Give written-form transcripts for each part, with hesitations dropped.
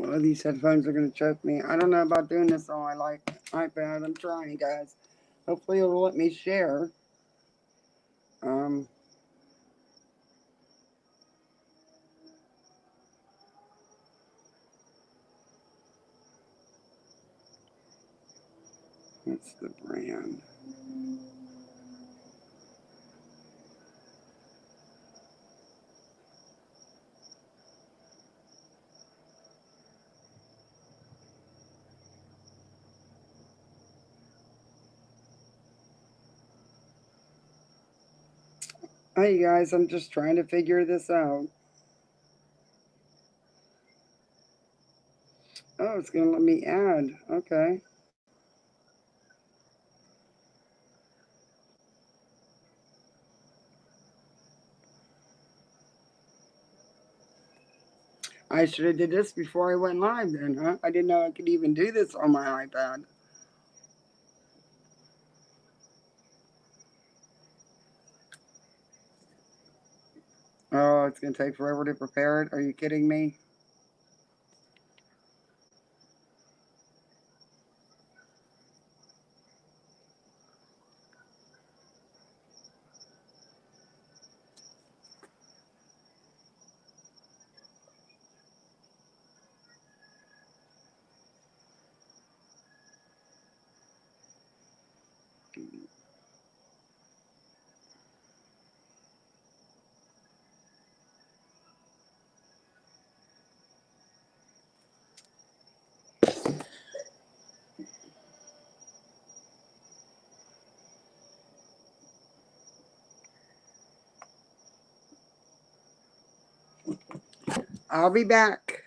Well, these headphones are going to choke me. I don't know about doing this on my iPad. I'm trying, guys. Hopefully it'll let me share. What's the brand? Hey guys, I'm just trying to figure this out. Oh, it's going to let me add. Okay. I should have did this before I went live then, huh? I didn't know I could even do this on my iPad. Oh, it's going to take forever to prepare it. Are you kidding me? I'll be back.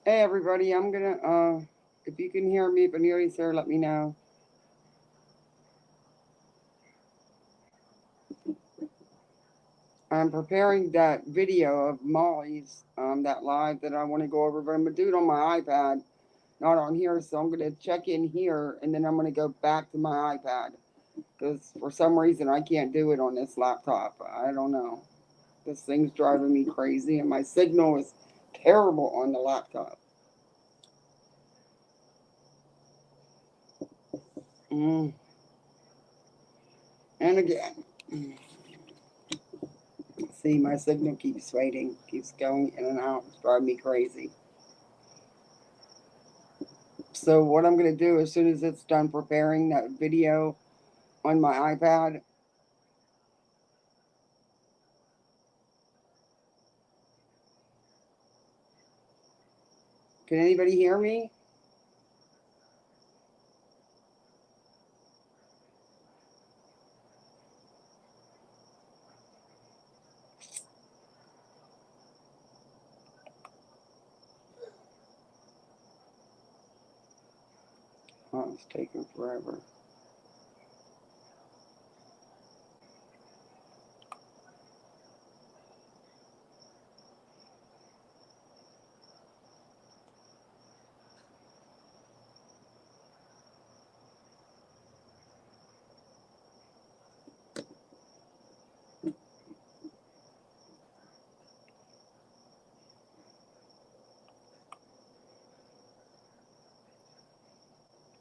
Hey everybody, I'm gonna if you can hear me, if anybody's there, let me know. I'm preparing that video of Molly's that live that I want to go over, but I'm gonna do it on my iPad, not on here. So I'm gonna check in here and then I'm gonna go back to my iPad because for some reason I can't do it on this laptop. I don't know. This thing's driving me crazy, and my signal is terrible on the laptop. And again, see, my signal keeps fading, keeps going in and out. It's driving me crazy. So what I'm going to do as soon as it's done preparing that video on my iPad, can anybody hear me? Oh, it's taking forever.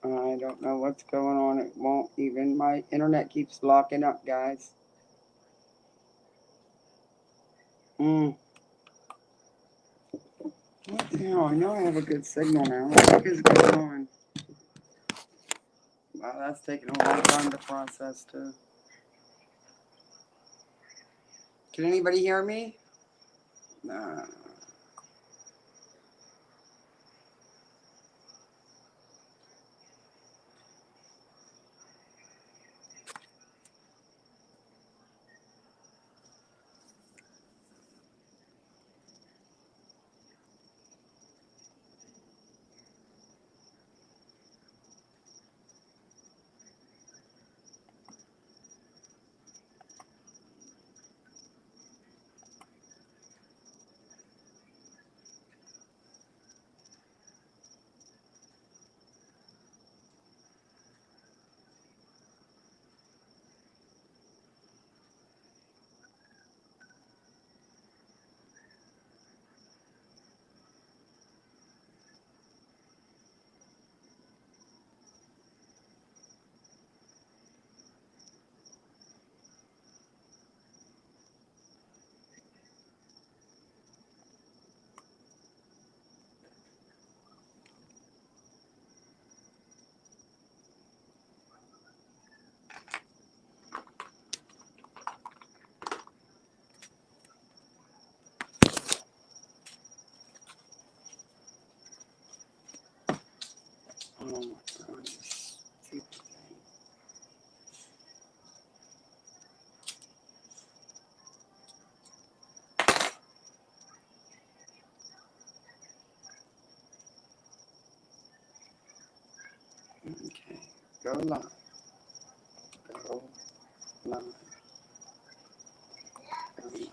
I don't know what's going on. It won't even. My internet keeps locking up, guys. What the hell? I know I have a good signal now. What is going on? Wow, that's taking a long time to process, too. Can anybody hear me? Nah. Oh my God. Stupid thing. Okay. Go live. Go live. Go live.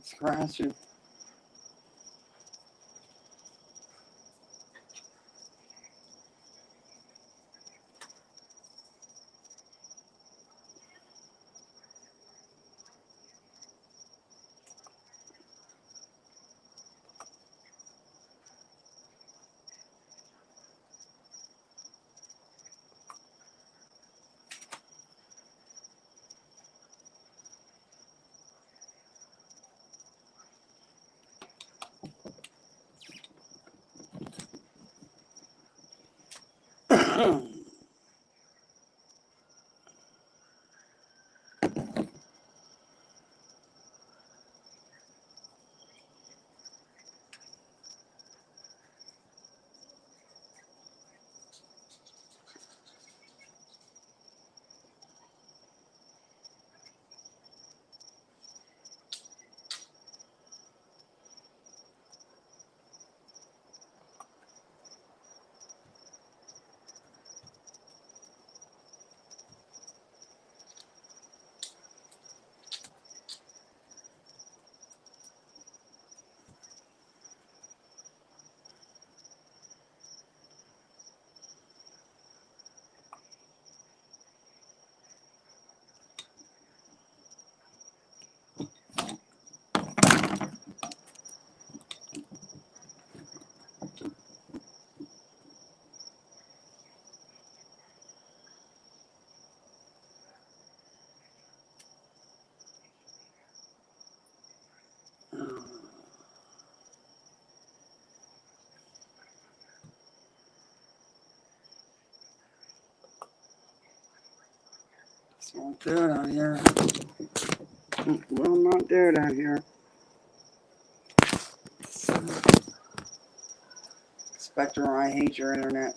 It's crashing. It's not good out here. Will not do it out here. Spectre, I hate your internet.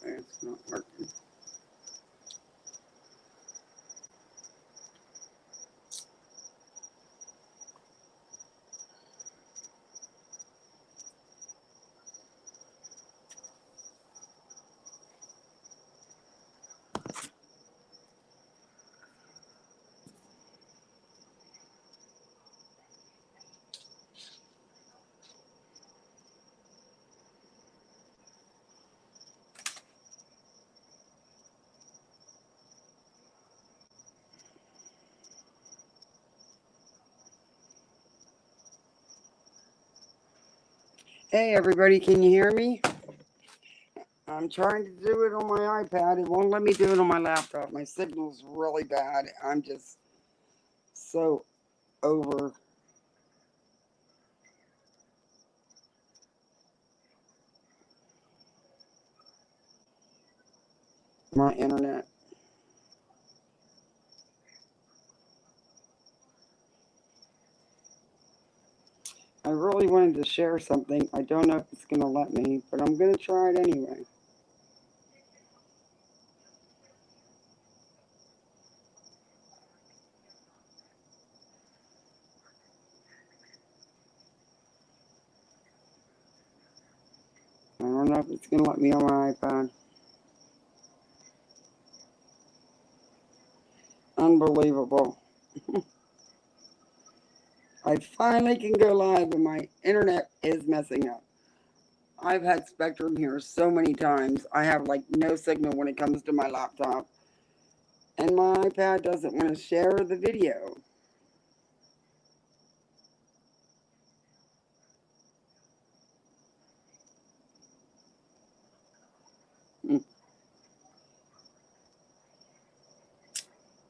It's not working. Hey everybody, can you hear me? I'm trying to do it on my iPad. It won't let me do it on my laptop. My signal's really bad. I'm just so over my internet. I really wanted to share something. I don't know if it's going to let me, but I'm going to try it anyway. I don't know if it's going to let me on my iPad. Unbelievable. I finally can go live, but my internet is messing up. I've had Spectrum here so many times. I have like no signal when it comes to my laptop. And my iPad doesn't want to share the video.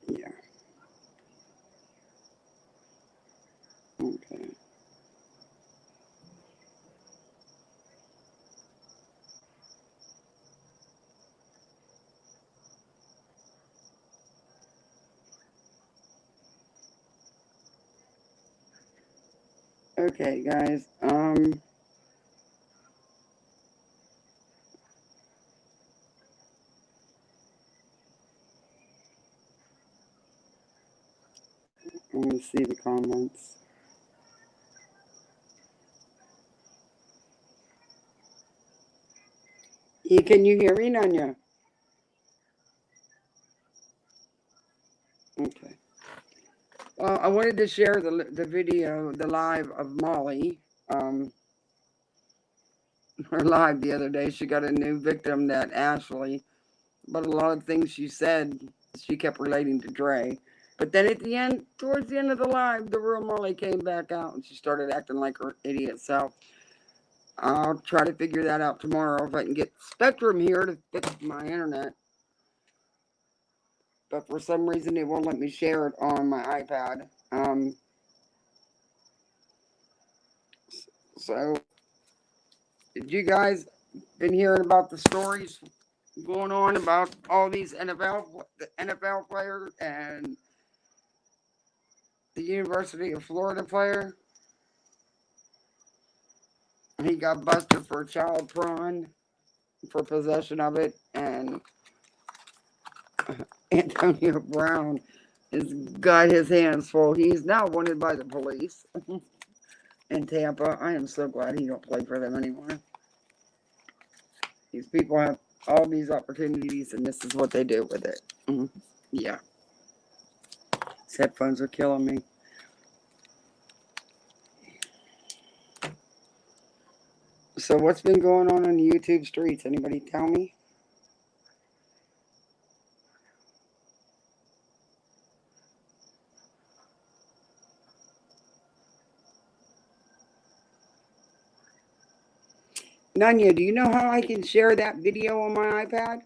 Yeah. Okay. Okay, guys. Let me see the comments. Can you hear me, Nanya? Okay. Well, I wanted to share the video, the live of Molly. Her live the other day, she got a new victim, that Ashley. But a lot of things she said, she kept relating to Dre. But then at the end, towards the end of the live, the real Molly came back out and she started acting like her idiot self. I'll try to figure that out tomorrow if I can get Spectrum here to fix my internet. But for some reason, it won't let me share it on my iPad. So, did you guys been hearing about the stories going on about all these NFL players and the University of Florida player? He got busted for child porn, for possession of it, and Antonio Brown has got his hands full. He's now wanted by the police in Tampa. I am so glad he don't play for them anymore. These people have all these opportunities, and this is what they do with it. Yeah. These headphones are killing me. So what's been going on the YouTube streets? Anybody tell me? Nanya, do you know how I can share that video on my iPad?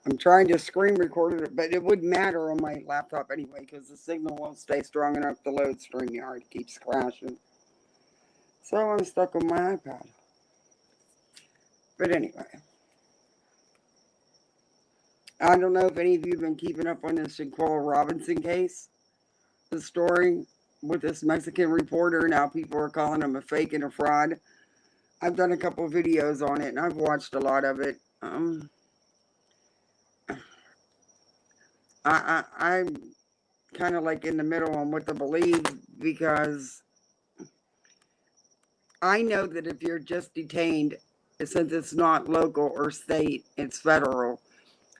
I'm trying to screen record it, but it wouldn't matter on my laptop anyway because the signal won't stay strong enough to load StreamYard. It keeps crashing. So I'm stuck on my iPad. But anyway. I don't know if any of you have been keeping up on this Shaquille Robinson case. The story with this Mexican reporter. Now people are calling him a fake and a fraud. I've done a couple of videos on it and I've watched a lot of it. I'm kind of like in the middle on what to believe because I know that if you're just detained, since it's not local or state, it's federal.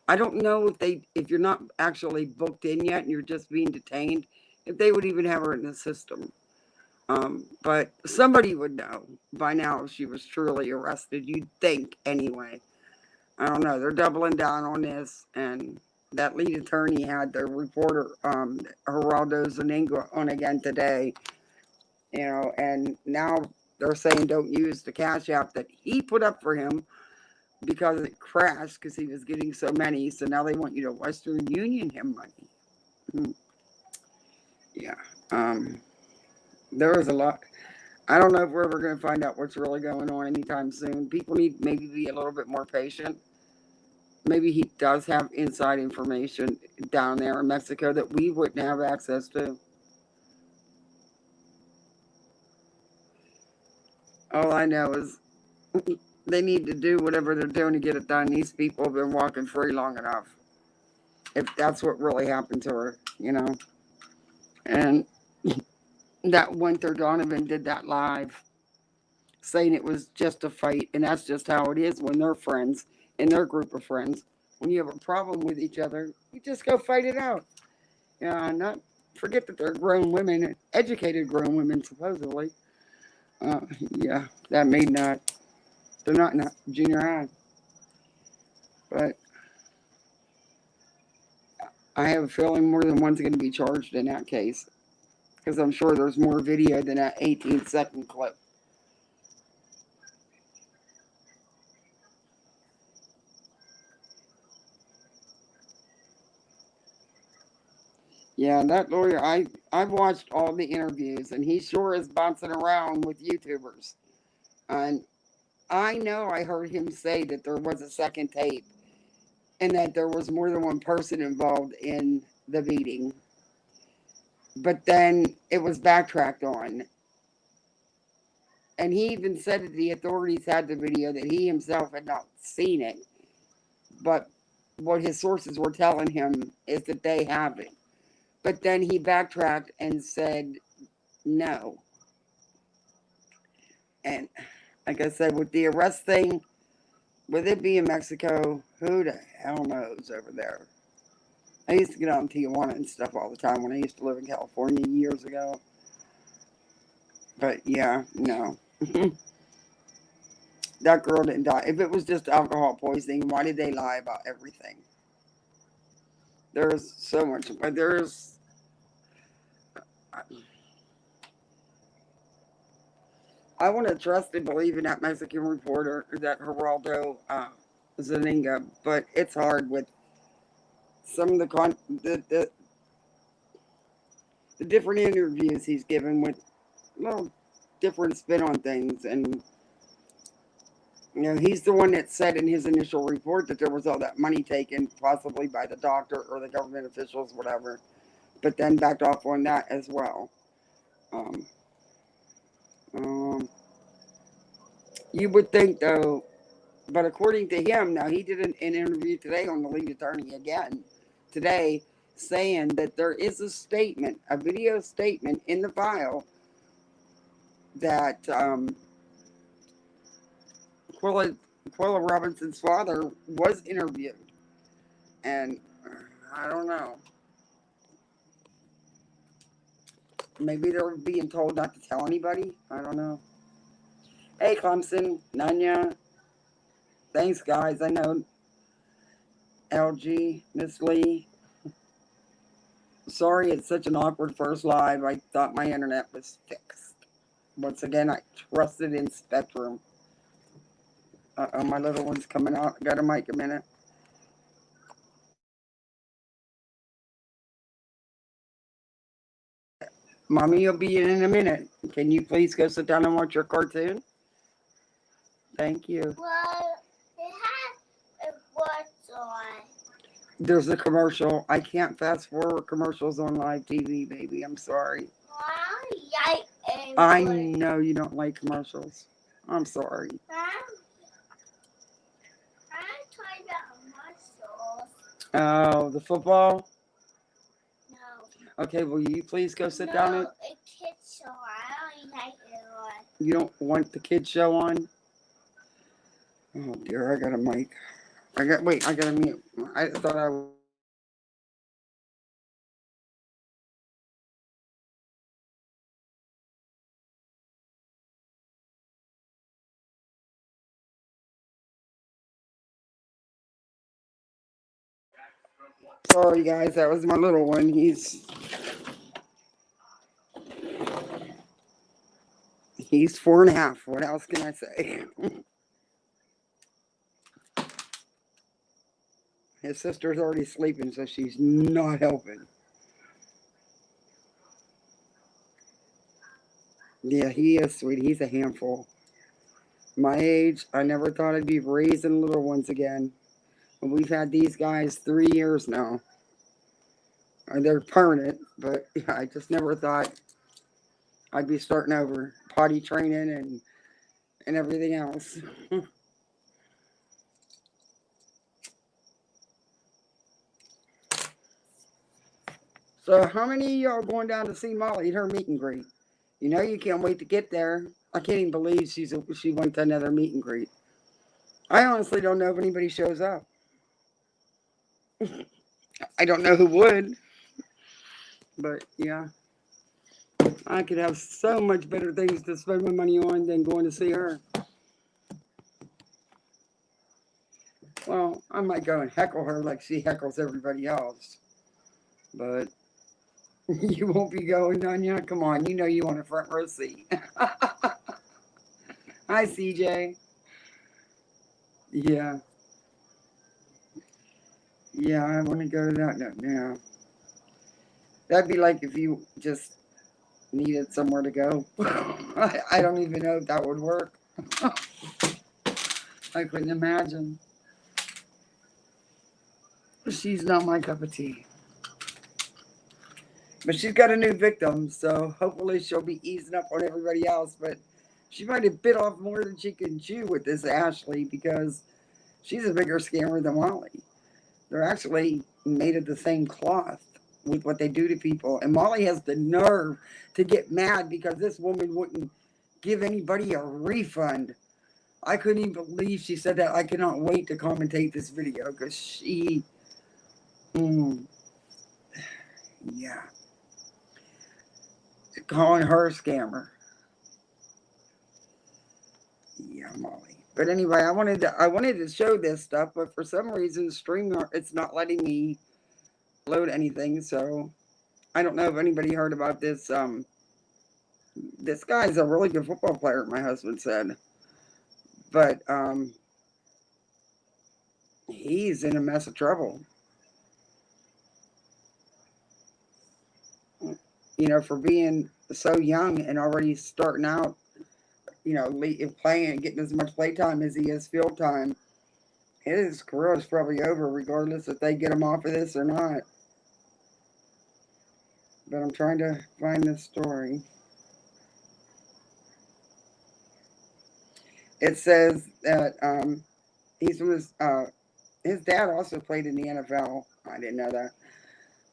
I don't know if you're not actually booked in yet and you're just being detained, if they would even have her in the system. But somebody would know by now if she was truly arrested. You'd think anyway. I don't know. They're doubling down on this, and that lead attorney had the reporter, Geraldo Zaningua, on again today. And now they're saying don't use the Cash App that he put up for him because it crashed because he was getting so many. So now they want you to Western Union him money. Yeah. There was a lot. I don't know if we're ever going to find out what's really going on anytime soon. People need maybe be a little bit more patient. Maybe he does have inside information down there in Mexico that we wouldn't have access to. All I know is they need to do whatever they're doing to get it done. These people have been walking free long enough. If that's what really happened to her, And that Winter Donovan did that live, saying it was just a fight. And that's just how it is when they're friends, in their group of friends. When you have a problem with each other, you just go fight it out. Not forget that they're grown women, educated grown women, supposedly. Yeah, that may not. They're not in junior high. But I have a feeling more than one's going to be charged in that case. Because I'm sure there's more video than that 18-second clip. Yeah, that lawyer, I've watched all the interviews, and he sure is bouncing around with YouTubers. And I know I heard him say that there was a second tape and that there was more than one person involved in the beating. But then it was backtracked on. And he even said that the authorities had the video, that he himself had not seen it. But what his sources were telling him is that they have it. But then he backtracked and said no. And like I said, with the arrest thing, with it being Mexico, who the hell knows over there? I used to get out in Tijuana and stuff all the time when I used to live in California years ago. But yeah, no. That girl didn't die. If it was just alcohol poisoning, why did they lie about everything? There's so much, but I want to trust and believe in that Mexican reporter, that Geraldo Zaninga, but it's hard with some of the different interviews he's given with a little different spin on things. And you know, he's the one that said in his initial report that there was all that money taken, possibly by the doctor or the government officials, whatever, but then backed off on that as well. Um, um, you would think, though, but according to him, now he did an interview today on the lead attorney again today, saying that there is a statement, a video statement in the file that Quilla Robinson's father was interviewed. And I don't know. Maybe they're being told not to tell anybody. I don't know. Hey, Clemson, Nanya. Thanks, guys. I know. LG, Miss Lee. Sorry, it's such an awkward first live. I thought my internet was fixed. Once again, I trusted in Spectrum. My little one's coming out. I got a mic a minute. Mommy will be in a minute. Can you please go sit down and watch your cartoon? Thank you. Well, it has what's on. There's a commercial. I can't fast forward commercials on live TV, baby. I'm sorry. I know you don't like commercials. I'm sorry. I'm talking about muscles. Oh, the football? No. Okay, will you please go sit down and... a kid's show. I don't like it on. You don't want the kids show on? Oh dear, I got a mic. I got a mute. I thought I was... Sorry guys, that was my little one. He's 4.5. What else can I say? His sister's already sleeping, so she's not helping. Yeah, he is sweet. He's a handful. My age, I never thought I'd be raising little ones again. And we've had these guys 3 years now. They're permanent, but yeah, I just never thought I'd be starting over, potty training and everything else. So how many of y'all going down to see Molly at her meet and greet? You know you can't wait to get there. I can't even believe she went to another meet and greet. I honestly don't know if anybody shows up. I don't know who would. But yeah, I could have so much better things to spend my money on than going to see her. Well, I might go and heckle her like she heckles everybody else. But you won't be going, Dunya. Come on, you know you want a front row seat. Hi, CJ. Yeah. Yeah, I want to go to that now. That'd be like if you just needed somewhere to go. I don't even know if that would work. I couldn't imagine. She's not my cup of tea. But she's got a new victim, so hopefully she'll be easing up on everybody else. But She might have bit off more than she can chew with this Ashley because she's a bigger scammer than Molly. They're actually made of the same cloth with what they do to people. And Molly has the nerve to get mad because this woman wouldn't give anybody a refund. I couldn't even believe she said that. I cannot wait to commentate this video because she, mm, yeah, calling her a scammer. Yeah, Molly. But anyway, I wanted to show this stuff, but for some reason, it's not letting me load anything. So I don't know if anybody heard about this. This guy's a really good football player. My husband said, but he's in a mess of trouble. For being so young and already starting out. Playing and getting as much play time as he is field time. His career is probably over, regardless if they get him off of this or not. But I'm trying to find this story. It says that he's from his dad also played in the NFL. I didn't know that.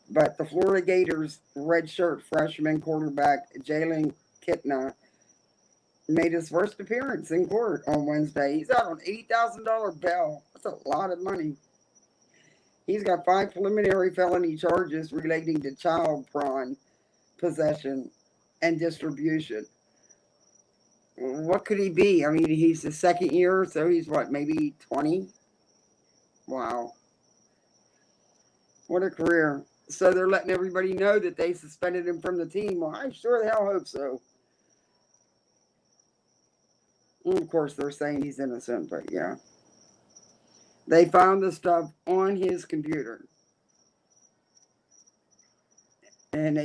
But the Florida Gators redshirt freshman quarterback Jalen Kitna made his first appearance in court on Wednesday. He's out on $80,000 bail. That's a lot of money. He's got 5 preliminary felony charges relating to child prawn possession and distribution. What could he be? I mean, he's the second year, so he's what, maybe 20? Wow. What a career. So they're letting everybody know that they suspended him from the team. Well, I sure the hell hope so. And of course, they're saying he's innocent, but yeah. They found the stuff on his computer. And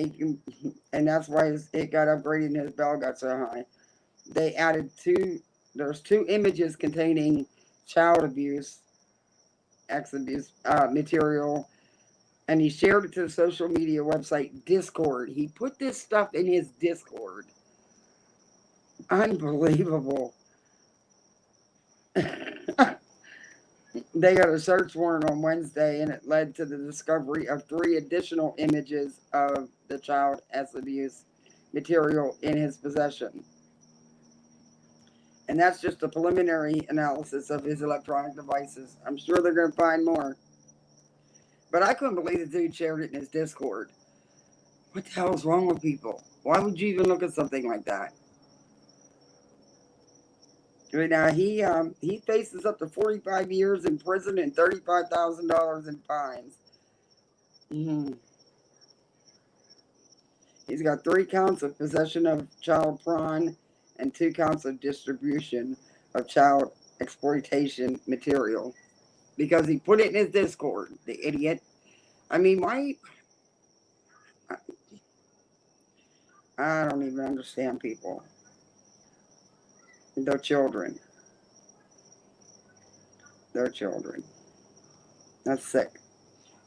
that's why it got upgraded and his bail got so high. They added there's 2 images containing child abuse, ex abuse material, and he shared it to the social media website Discord. He put this stuff in his Discord. Unbelievable. They got a search warrant on Wednesday, and it led to the discovery of 3 additional images of the child abuse material in his possession. And that's just a preliminary analysis of his electronic devices. I'm sure they're going to find more. But I couldn't believe the dude shared it in his Discord. What the hell is wrong with people? Why would you even look at something like that? Right now, he faces up to 45 years in prison and $35,000 in fines. Mm-hmm. He's got 3 counts of possession of child prawn and 2 counts of distribution of child exploitation material because he put it in his Discord. The idiot. I mean, why? I don't even understand people. They're children. They're children. That's sick.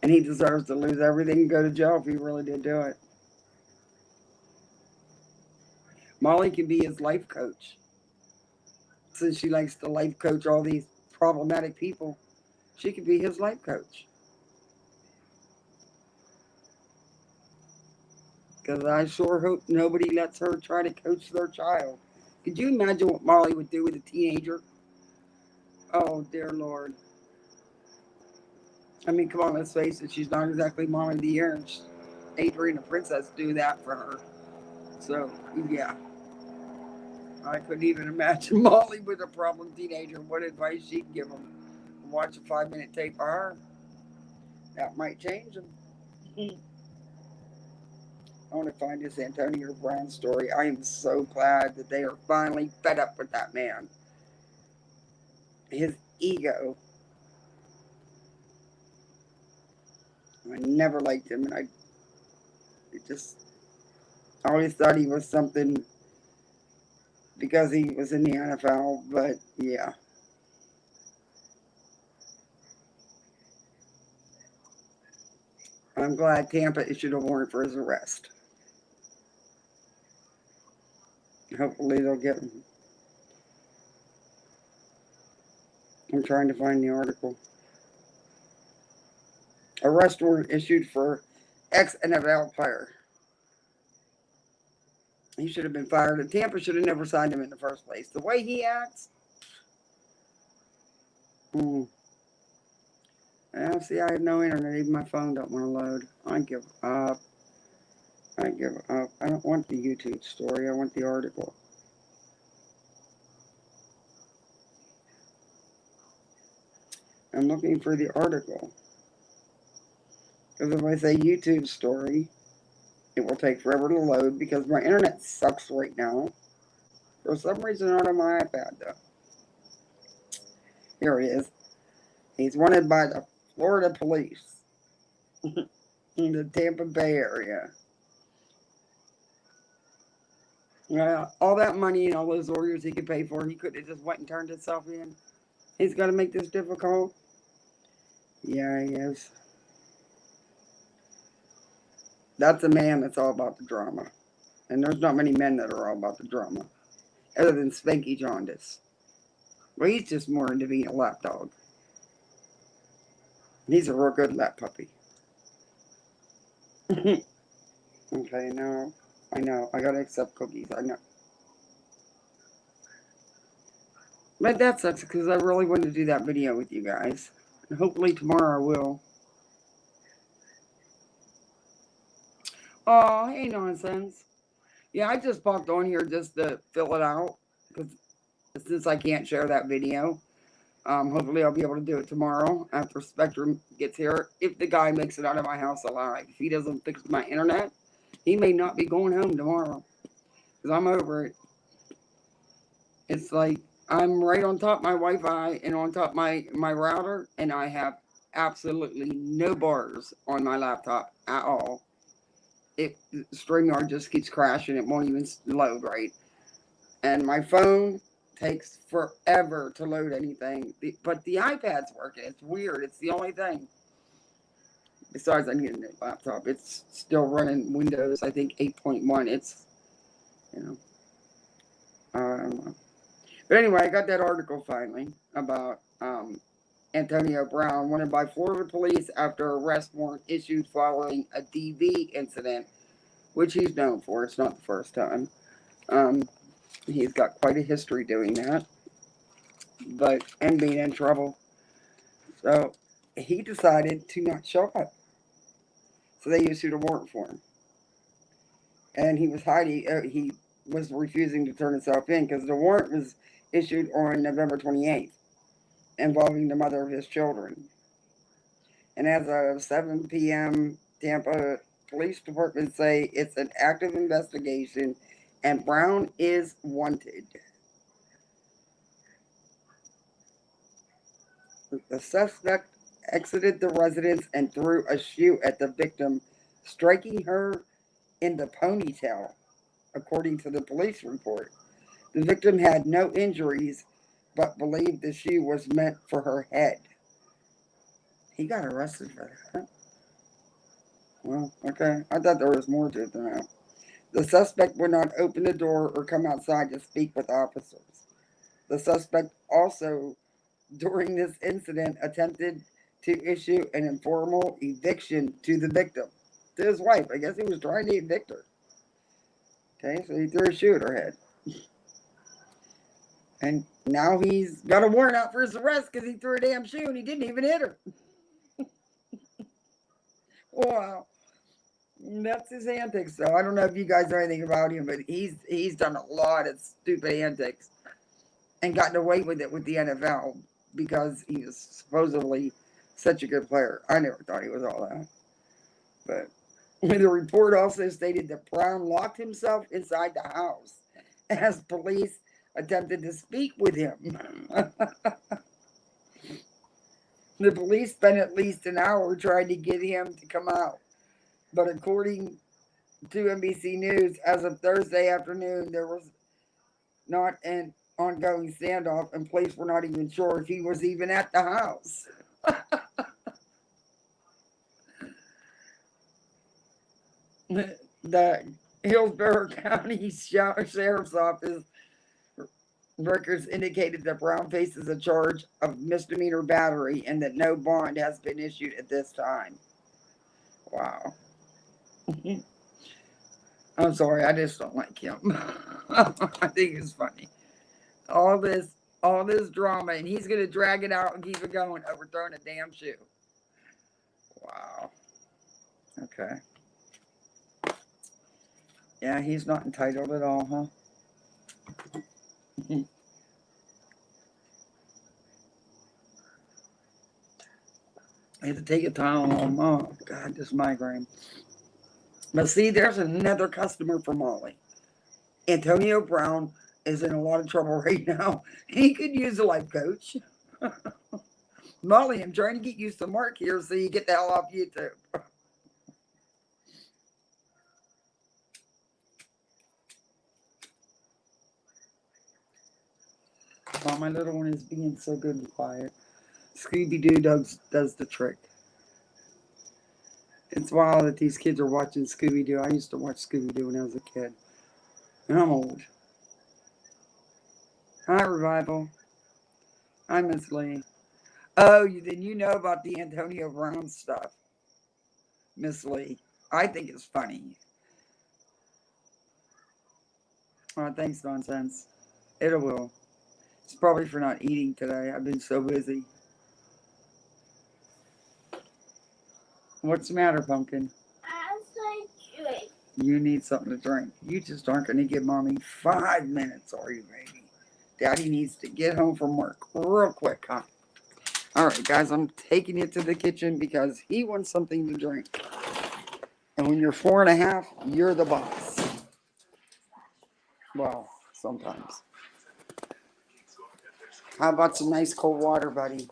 And he deserves to lose everything and go to jail if he really did do it. Molly can be his life coach. Since she likes to life coach all these problematic people, she could be his life coach. Because I sure hope nobody lets her try to coach their child. Could you imagine what Molly would do with a teenager? Oh, dear Lord. I mean, come on, let's face it. She's not exactly Mom of the Year. And Adrian, the princess, do that for her. So, yeah. I couldn't even imagine Molly with a problem teenager. What advice she'd give them. Watch a 5-minute tape of her. That might change them. I want to find this Antonio Brown story. I am so glad that they are finally fed up with that man. His ego. I never liked him, and I always thought he was something because he was in the NFL, but yeah. I'm glad Tampa issued a warrant for his arrest. Hopefully they'll get him. I'm trying to find the article. Arrest warrant issued for ex-NFL player. He should have been fired. And Tampa should have never signed him in the first place. The way he acts. See, I have no internet. Even my phone don't want to load. I give up. I give up. I don't want the YouTube story. I want the article. I'm looking for the article. Because if I say YouTube story, it will take forever to load because my internet sucks right now. For some reason, not on my iPad, though. Here it is. He's wanted by the Florida police in the Tampa Bay area. All that money and all those lawyers he could pay for, he could have just went and turned himself in. He's got to make this difficult. Yeah, he is. That's a man that's all about the drama. And there's not many men that are all about the drama. Other than Spanky Jaundice. Well, he's just more into being a lap dog. He's a real good lap puppy. Okay, no. I know. I gotta accept cookies. I know. But that sucks because I really wanted to do that video with you guys. And hopefully tomorrow I will. Oh, hey, nonsense. Yeah, I just popped on here just to fill it out. Because since I can't share that video. Hopefully I'll be able to do it tomorrow after Spectrum gets here. If the guy makes it out of my house alive. If he doesn't fix my internet, he may not be going home tomorrow. Because I'm over it. It's like I'm right on top of my Wi-Fi and on top of my router. And I have absolutely no bars on my laptop at all. StreamYard just keeps crashing. It won't even load right. And my phone takes forever to load anything. But the iPad's working. It's weird. It's the only thing. Besides, I need a new laptop. It's still running Windows, I think, 8.1. It's, I don't know. But anyway, I got that article finally about Antonio Brown, wanted by Florida police after arrest warrant issued following a DV incident, which he's known for. It's not the first time. He's got quite a history doing that, and being in trouble. So he decided to not show up. So they issued a warrant for him. And he was hiding, he was refusing to turn himself in because the warrant was issued on November 28th, involving the mother of his children. And as of 7 p.m., Tampa Police Department say it's an active investigation and Brown is wanted. The suspect exited the residence and threw a shoe at the victim, striking her in the ponytail, according to the police report. The victim had no injuries, but believed the shoe was meant for her head. He got arrested for that. Well, okay. I thought there was more to it than that. The suspect would not open the door or come outside to speak with officers. The suspect also, during this incident, attempted to issue an informal eviction to the victim, to his wife. I guess he was trying to evict her. Okay, so he threw a shoe at her head. And now he's got a warrant out for his arrest because he threw a damn shoe and he didn't even hit her. Wow. That's his antics, though. I don't know if you guys know anything about him, but he's done a lot of stupid antics and gotten away with it with the NFL because he was supposedly such a good player. I never thought he was all that. But the report also stated that Brown locked himself inside the house as police attempted to speak with him. The police spent at least an hour trying to get him to come out. But according to NBC News, as of Thursday afternoon, there was not an ongoing standoff, and police were not even sure if he was even at the house. The Hillsborough County Sheriff's Office Records indicated that Brown faces a charge of misdemeanor battery and that no bond has been issued at this time. Wow. I'm sorry, I just don't like him. I think it's funny. All this, all this drama, and he's gonna drag it out and keep it going, overthrowing a damn shoe. Wow. Okay. Yeah, he's not entitled at all, huh? I had to take a Tylenol. Oh God, this migraine. But see, there's another customer for Molly. Antonio Brown is in a lot of trouble right now. He could use a life coach. Molly, I'm trying to get you some work here so you get the hell off YouTube. Oh, my little one is being so good and quiet. Scooby Doo does the trick. It's wild that these kids are watching Scooby Doo. I used to watch Scooby Doo when I was a kid. And I'm old. Hi, Revival. Hi, Miss Lee. Oh, then you know about the Antonio Brown stuff, Miss Lee. I think it's funny. Oh, thanks, nonsense. It will. It's probably for not eating today. I've been so busy. What's the matter, Pumpkin? I said drink. You need something to drink. You just aren't going to give Mommy 5 minutes, are you, baby? Daddy needs to get home from work real quick, huh? All right, guys, I'm taking you to the kitchen because he wants something to drink. And when you're 4.5, you're the boss. Well, sometimes. How about some nice cold water, buddy?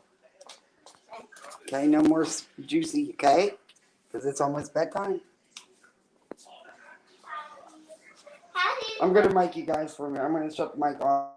Okay, no more juicy, okay? Because it's almost bedtime. I'm going to mic you guys for a minute. I'm going to shut the mic off.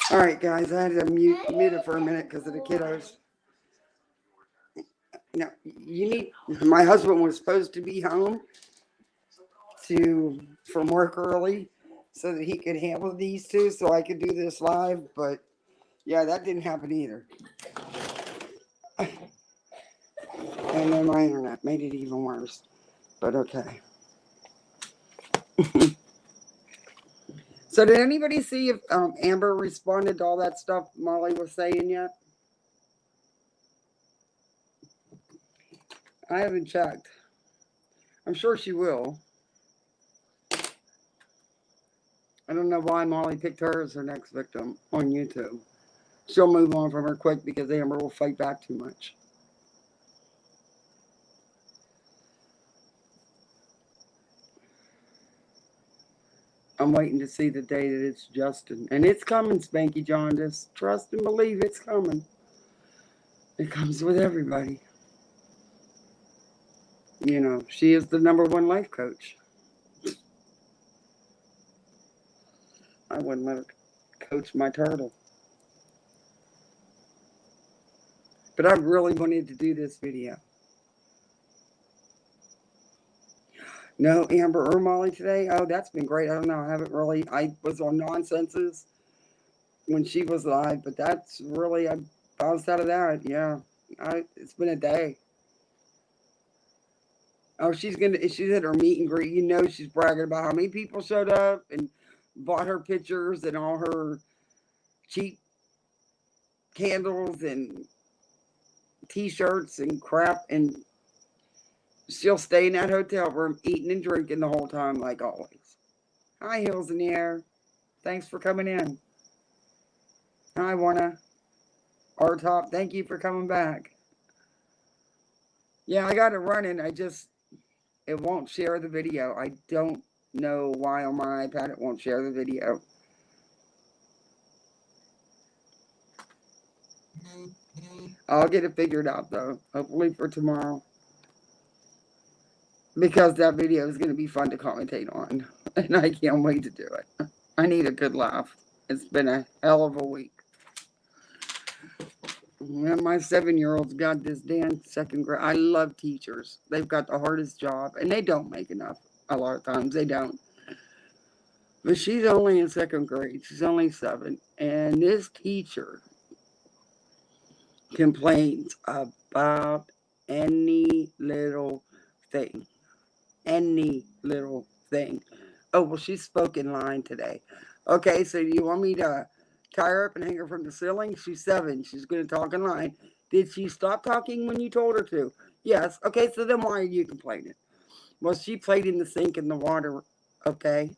All right, guys, I had to mute it for a minute because of the kiddos. Now, you need. My husband was supposed to be home from work early so that he could handle these two, so I could do this live. But yeah, that didn't happen either. And then my internet made it even worse. But okay. So did anybody see if Amber responded to all that stuff Molly was saying yet? I haven't checked. I'm sure she will. I don't know why Molly picked her as her next victim on YouTube. She'll move on from her quick because Amber will fight back too much. I'm waiting to see the day that it's Justin. And it's coming, Spanky John. Just trust and believe it's coming. It comes with everybody. You know, she is the #1 life coach. I wouldn't let her coach my turtle. But I really wanted to do this video. No Amber or Molly today? Oh, that's been great. I don't know. I haven't really. I was on Nonsenses when she was live, but that's really, I bounced out of that. Yeah. It's been a day. Oh, she's at her meet and greet. You know, she's bragging about how many people showed up and bought her pictures and all her cheap candles and t-shirts and crap. And she'll stay in that hotel room eating and drinking the whole time, like always. Hi, Hills in the Air. Thanks for coming in. Hi, Warna. R Top, thank you for coming back. Yeah, I got it running. It won't share the video. I don't know why on my iPad it won't share the video. I'll get it figured out though, hopefully for tomorrow. Because that video is going to be fun to commentate on. And I can't wait to do it. I need a good laugh. It's been a hell of a week. And my 7-year-old's got this damn second grade. I love teachers. They've got the hardest job, and they don't make enough. A lot of times they don't. But she's only in second grade. She's only 7. And this teacher complains about any little thing. Any little thing. Oh, well, she spoke in line today. Okay, so do you want me to tie her up and hang her from the ceiling? She's 7. She's going to talk in line. Did she stop talking when you told her to? Yes. Okay, so then why are you complaining? Well, she played in the sink in the water. Okay.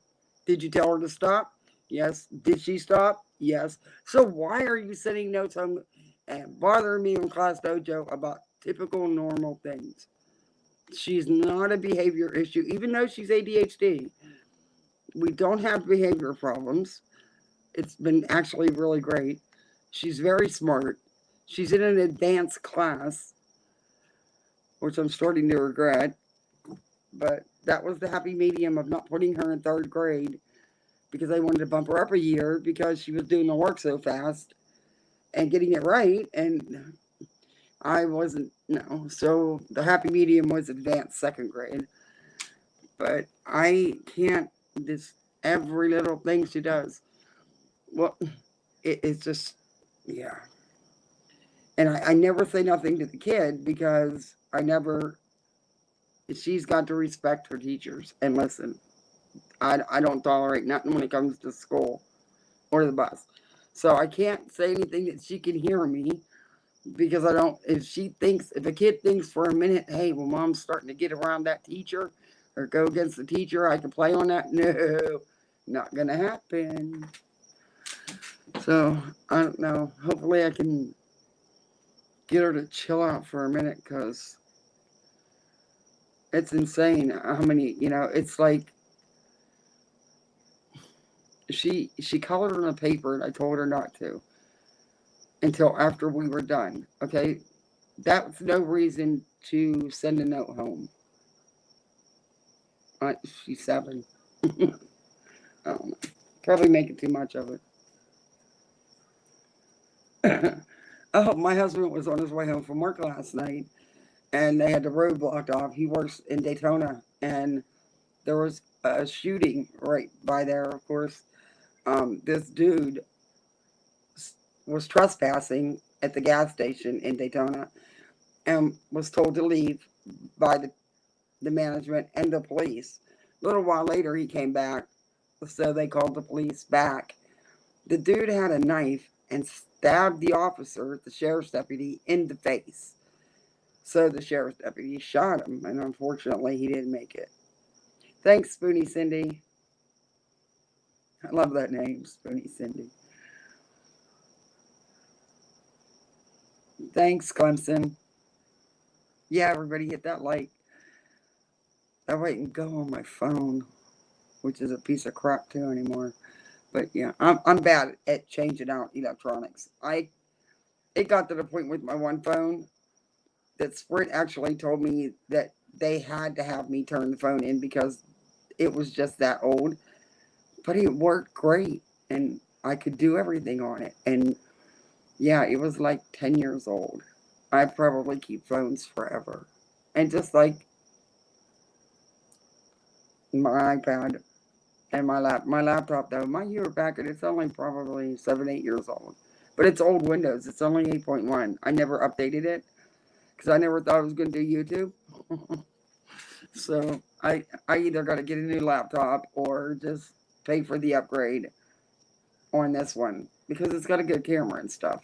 Did you tell her to stop? Yes. Did she stop? Yes. So why are you sending notes home and bothering me in Class Dojo about typical normal things? She's not a behavior issue, even though she's ADHD. We don't have behavior problems. It's been actually really great. She's very smart. She's in an advanced class, which I'm starting to regret. But that was the happy medium of not putting her in 3rd grade because I wanted to bump her up a year because she was doing the work so fast and getting it right. And I wasn't, no. So the happy medium was advanced 2nd grade. But I can't, this every little thing she does. Well, it's just, yeah. And I never say nothing to the kid because she's got to respect her teachers and listen. I don't tolerate nothing when it comes to school or the bus. So I can't say anything that she can hear me because I don't, if a kid thinks for a minute, hey, well, mom's starting to get around that teacher or go against the teacher, I can play on that. No, not going to happen. So I don't know. Hopefully I can get her to chill out for a minute because it's insane how many, it's like she colored on a paper and I told her not to until after we were done. Okay, that's no reason to send a note home. She's 7. Probably making too much of it. Oh, my husband was on his way home from work last night and they had the road blocked off. He works in Daytona and there was a shooting right by there, of course. This dude was trespassing at the gas station in Daytona and was told to leave by the management and the police. A little while later, he came back, so they called the police back. The dude had a knife and stabbed the officer, the sheriff's deputy, in the face. So the sheriff's deputy shot him, and unfortunately, he didn't make it. Thanks, Spoony Cindy. I love that name, Spoony Cindy. Thanks, Clemson. Yeah, everybody hit that like. That way I can go on my phone, which is a piece of crap too anymore. But yeah, I'm bad at changing out electronics. It got to the point with my one phone that Sprint actually told me that they had to have me turn the phone in because it was just that old. But it worked great and I could do everything on it. And yeah, it was like 10 years old. I probably keep phones forever. And just like my iPad and my laptop though, my Hewlett Packard, it's only probably 7, 8 years old. But it's old Windows. It's only 8.1. I never updated it because I never thought I was going to do YouTube. So I either got to get a new laptop or just pay for the upgrade on this one because it's got a good camera and stuff.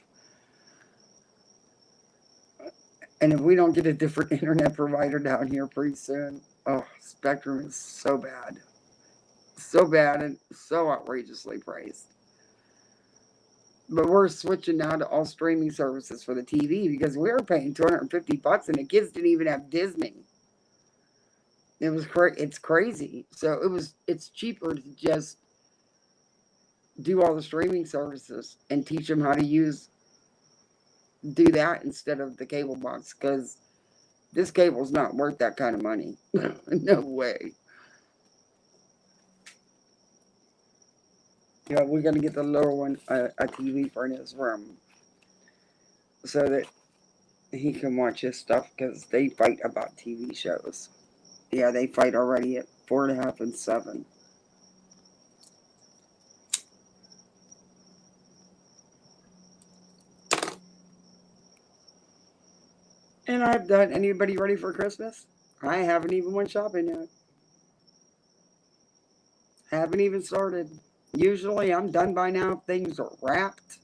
And if we don't get a different internet provider down here pretty soon, oh, Spectrum is so bad. So bad and so outrageously priced. But we're switching now to all streaming services for the TV because we were paying $250 and the kids didn't even have Disney. It's crazy. So it's cheaper to just do all the streaming services and teach them how to do that instead of the cable box because this cable's not worth that kind of money. No way. Yeah, we're gonna get the little one a TV for in his room so that he can watch his stuff because they fight about TV shows. Yeah, they fight already at 4.5 and 7. And I've done. Anybody ready for Christmas? I haven't even went shopping yet. Haven't even started. Usually I'm done by now. Things are wrapped,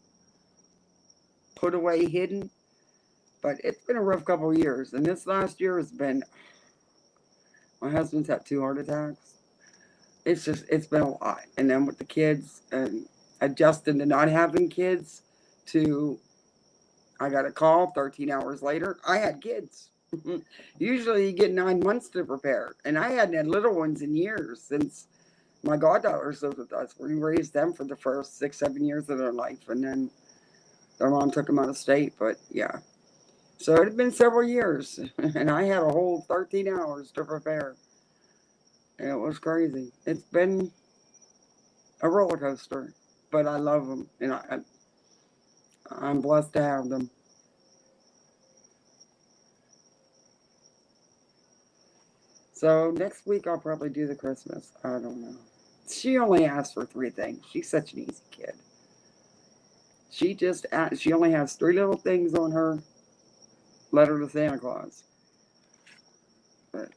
put away, hidden. But it's been a rough couple of years. And this last year has been, my husband's had 2 heart attacks. It's been a lot. And then with the kids and adjusting to not having kids to, I got a call 13 hours later. I had kids. Usually you get 9 months to prepare. And I hadn't had little ones in years since my goddaughters lived with us. We raised them for the first 6, 7 years of their life. And then their mom took them out of state. But yeah. So it had been several years. And I had a whole 13 hours to prepare. And it was crazy. It's been a roller coaster. But I love them. And I'm blessed to have them. So next week I'll probably do the Christmas. I don't know. She only asked for 3 things. She's such an easy kid. She only has 3 little things on her letter to Santa Claus. But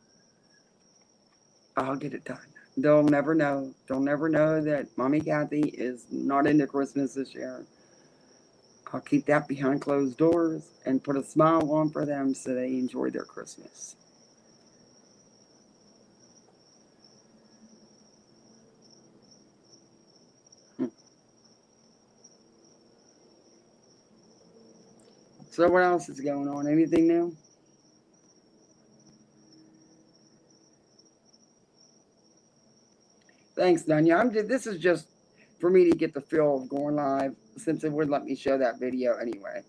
I'll get it done. They'll never know. They'll never know that Mommy Kathy is not into Christmas this year. I'll keep that behind closed doors and put a smile on for them so they enjoy their Christmas. So what else is going on? Anything new? Thanks, Dunya. This is just for me to get the feel of going live since it would let me show that video anyway.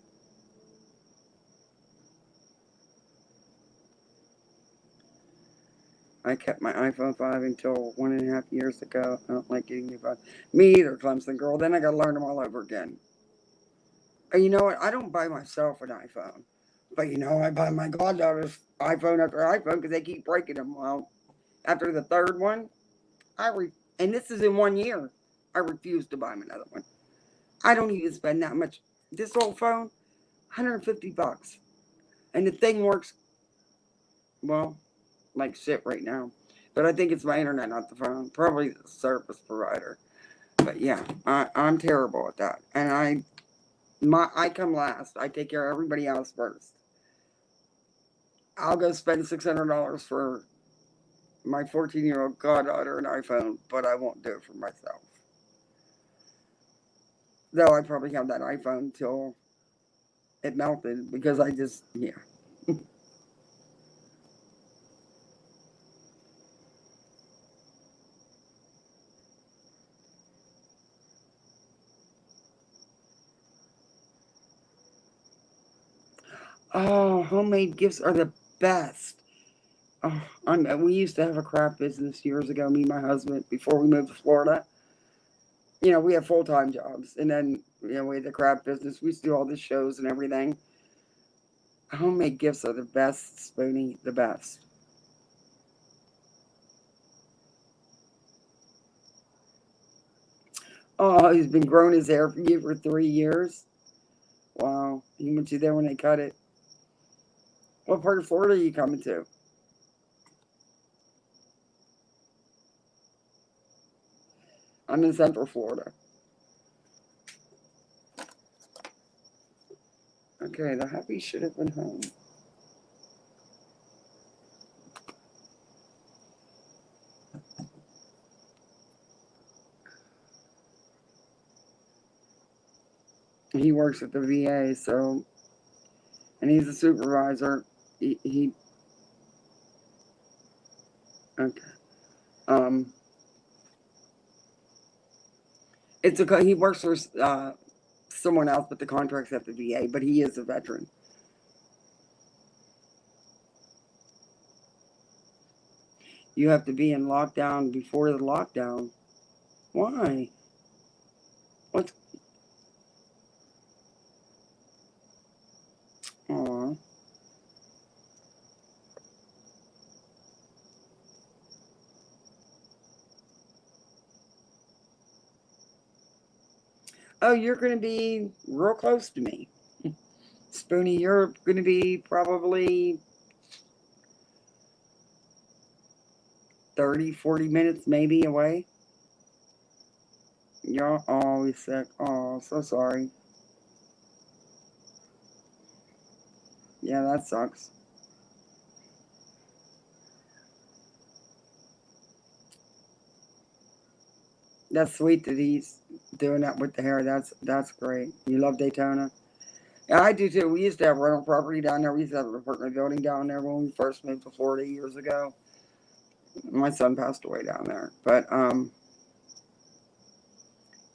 I kept my iPhone 5 until 1.5 years ago. I don't like getting new phones. Me either, Clemson girl. Then I got to learn them all over again. And you know what? I don't buy myself an iPhone. But I buy my goddaughter's iPhone after iPhone because they keep breaking them. Well, after the third one, and this is in 1 year, I refuse to buy them another one. I don't need to spend that much. This old phone, $150. And the thing works, well, like shit right now. But I think it's my internet, not the phone. Probably the service provider. But yeah, I'm terrible at that. And I come last. I take care of everybody else first. I'll go spend $600 for my 14-year-old goddaughter an iPhone, but I won't do it for myself. Though I probably have that iPhone till it melted because yeah. Oh, homemade gifts are the best. Oh, we used to have a craft business years ago, me and my husband, before we moved to Florida. We have full-time jobs. And then, we had the craft business. We used to do all the shows and everything. Homemade gifts are the best, Spoonie, the best. Oh, he's been growing his hair for you for 3 years. Wow. He went you there when they cut it. What part of Florida are you coming to? I'm in Central Florida. Okay, the hubby should have been home. He works at the VA, so, and he's a supervisor. He okay. Um, he works for someone else, but the contract's at the VA. But he is a veteran. You have to be in lockdown before the lockdown. Why? What's? Aw. Oh, you're going to be real close to me. Spoonie, you're going to be probably 30, 40 minutes maybe away. You're always sick. Oh, so sorry. Yeah, that sucks. That's sweet that he's doing that with the hair. That's great. You love Daytona? Yeah, I do too. We used to have rental property down there. We used to have an apartment building down there when we first moved to Florida years ago. My son passed away down there, but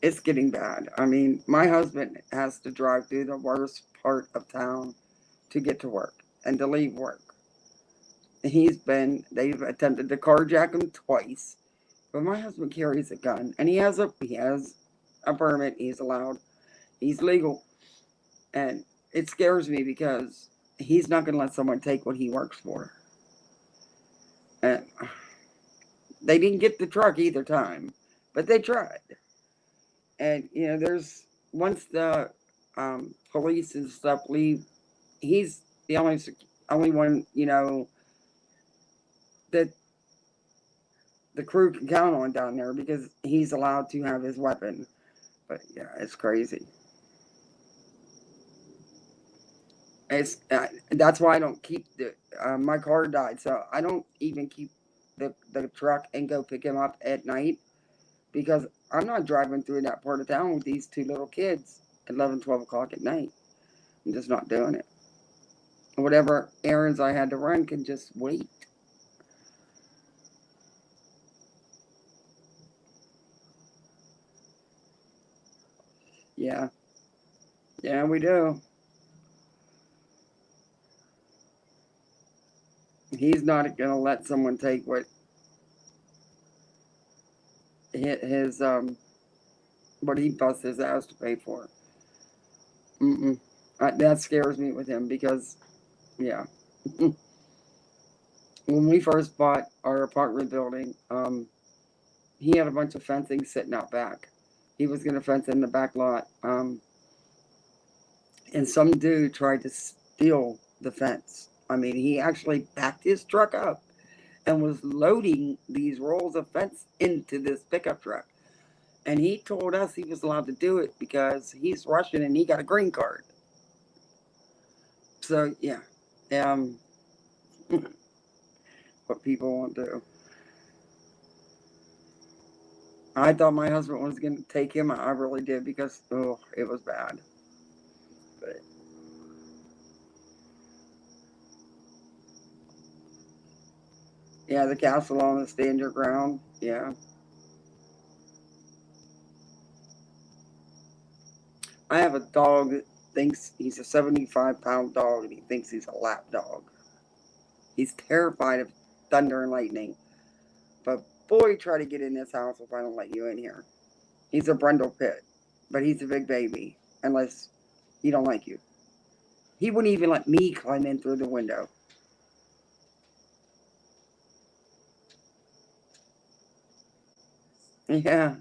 it's getting bad. I mean, my husband has to drive through the worst part of town to get to work and to leave work. They've attempted to carjack him twice, but my husband carries a gun and he has a permit. He's allowed. He's legal, and it scares me because he's not going to let someone take what he works for. And they didn't get the truck either time, but they tried. And there's once the police and stuff leave, he's the only one that the crew can count on down there because he's allowed to have his weapon. But yeah, it's crazy. That's why I don't keep my car died, so I don't even keep the truck and go pick him up at night because I'm not driving through that part of town with these two little kids at 11, 12 o'clock at night. I'm just not doing it. Whatever errands I had to run can just wait. Yeah, yeah, we do. He's not gonna let someone take his what he busts his ass to pay for. Mm-mm. That scares me with him because, yeah, when we first bought our apartment building, he had a bunch of fencing sitting out back. He was gonna fence in the back lot, and some dude tried to steal the fence. I mean, he actually backed his truck up and was loading these rolls of fence into this pickup truck. And he told us he was allowed to do it because he's Russian and he got a green card. So yeah, um, what people won't do. I thought my husband was going to take him. I really did because it was bad. But yeah, the castle on the stand your ground. Yeah, I have a dog that thinks he's a 75-pound dog and he thinks he's a lap dog. He's terrified of thunder and lightning. But boy, try to get in this house if I don't let you in here. He's a brindle pit, but he's a big baby unless he don't like you. He wouldn't even let me climb in through the window. Yeah,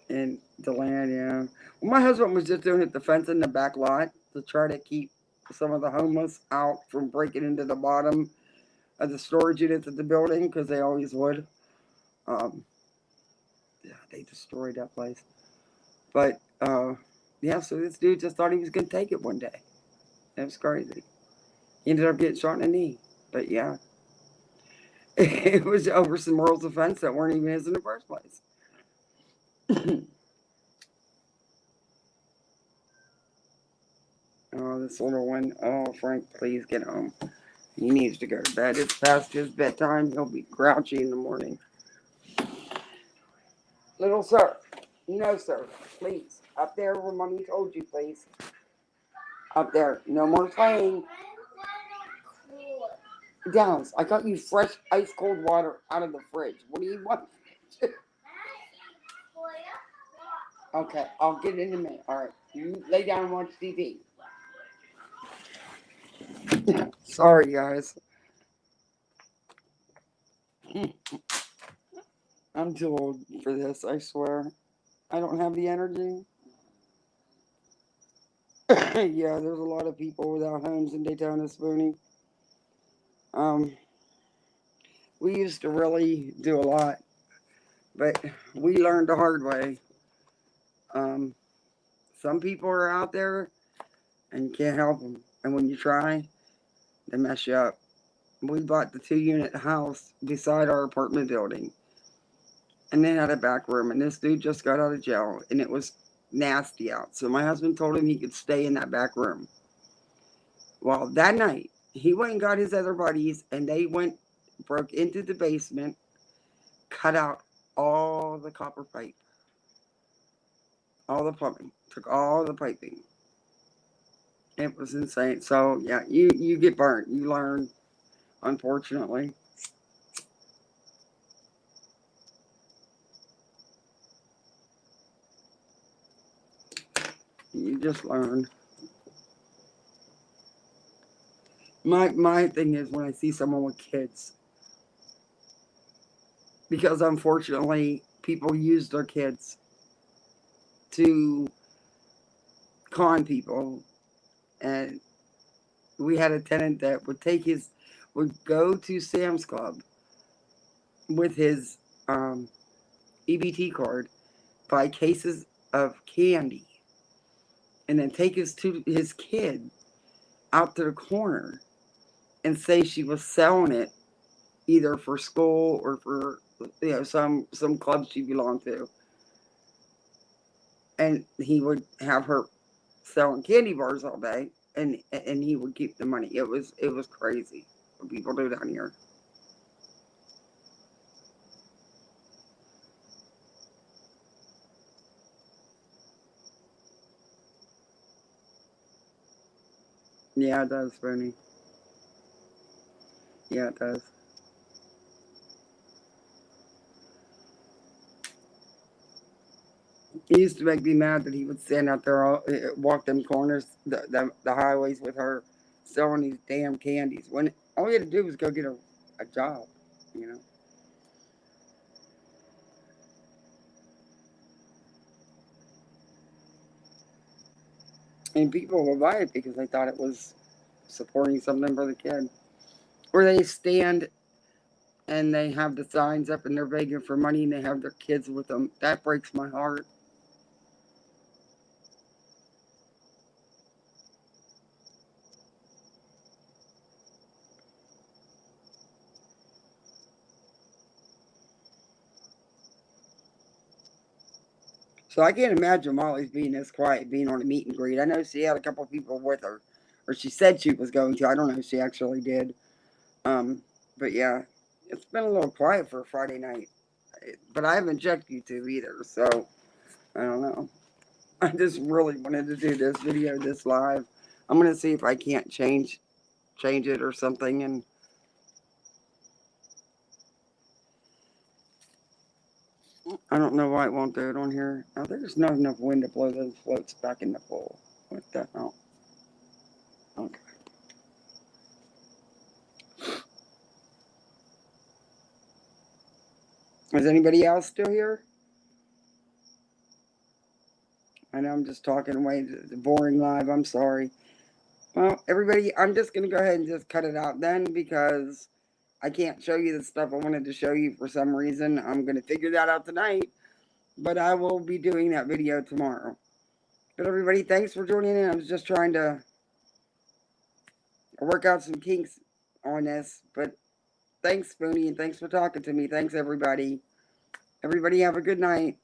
and the land, yeah. Well, my husband was just doing it the fence in the back lot to try to keep some of the homeless out from breaking into the bottom of the storage units at the building because they always would. Um, yeah, they destroyed that place. But yeah, so this dude just thought he was gonna take it one day. It was crazy. He ended up getting shot in the knee. But yeah, it was over some rules of fence that weren't even his in the first place. Oh, this little one. Oh, Frank, please get home. He needs to go to bed. It's past his bedtime. He'll be grouchy in the morning. Little sir. No, sir. Please. Up there where mommy told you, please. Up there. No more playing. Downs, I got you fresh ice cold water out of the fridge. What do you want? Okay, I'll get it in a minute. All right. You lay down and watch TV. Sorry, guys. I'm too old for this, I swear. I don't have the energy. Yeah, there's a lot of people without homes in Daytona, Spoonie. Um, we used to really do a lot, but we learned the hard way. Um, some people are out there and you can't help them. And when you try, they mess you up. We bought the 2-unit house beside our apartment building, and they had a back room. And this dude just got out of jail, and it was nasty out. So my husband told him he could stay in that back room. Well, that night he went and got his other buddies, and they broke into the basement, cut out all the copper pipe, all the plumbing, took all the piping. It was insane. So yeah, you get burnt. You learn, unfortunately. You just learn. My thing is when I see someone with kids, because unfortunately people use their kids to con people, and we had a tenant that would go to Sam's Club with his EBT card, buy cases of candy, and then take his kid out to the corner and say she was selling it either for school or for some club she belonged to, and he would have her selling candy bars all day, and he would keep the money. It was crazy what people do down here. Yeah, it does, Bernie. Yeah, it does. He used to make me mad that he would stand out there, walk them corners, the highways with her selling these damn candies. When all he had to do was go get a job, you know. And people will buy it because they thought it was supporting something for the kid. Or they stand and they have the signs up and they're begging for money and they have their kids with them. That breaks my heart. So I can't imagine Molly's being this quiet, being on a meet and greet. I know she had a couple of people with her, or she said she was going to. I don't know if she actually did. Um, but yeah, it's been a little quiet for a Friday night. But I haven't checked YouTube either, so I don't know. I just really wanted to do this video, this live. I'm gonna see if I can't change it or something, and I don't know why it won't do it on here. Oh, there's not enough wind to blow those floats back in the pool. What the hell? Okay. Is anybody else still here? I know I'm just talking away. The boring live. I'm sorry. Well, everybody, I'm just going to go ahead and just cut it out then because I can't show you the stuff I wanted to show you for some reason. I'm going to figure that out tonight, but I will be doing that video tomorrow. But everybody, thanks for joining in. I was just trying to work out some kinks on this, but thanks, Spoonie, and thanks for talking to me. Thanks, everybody. Everybody have a good night.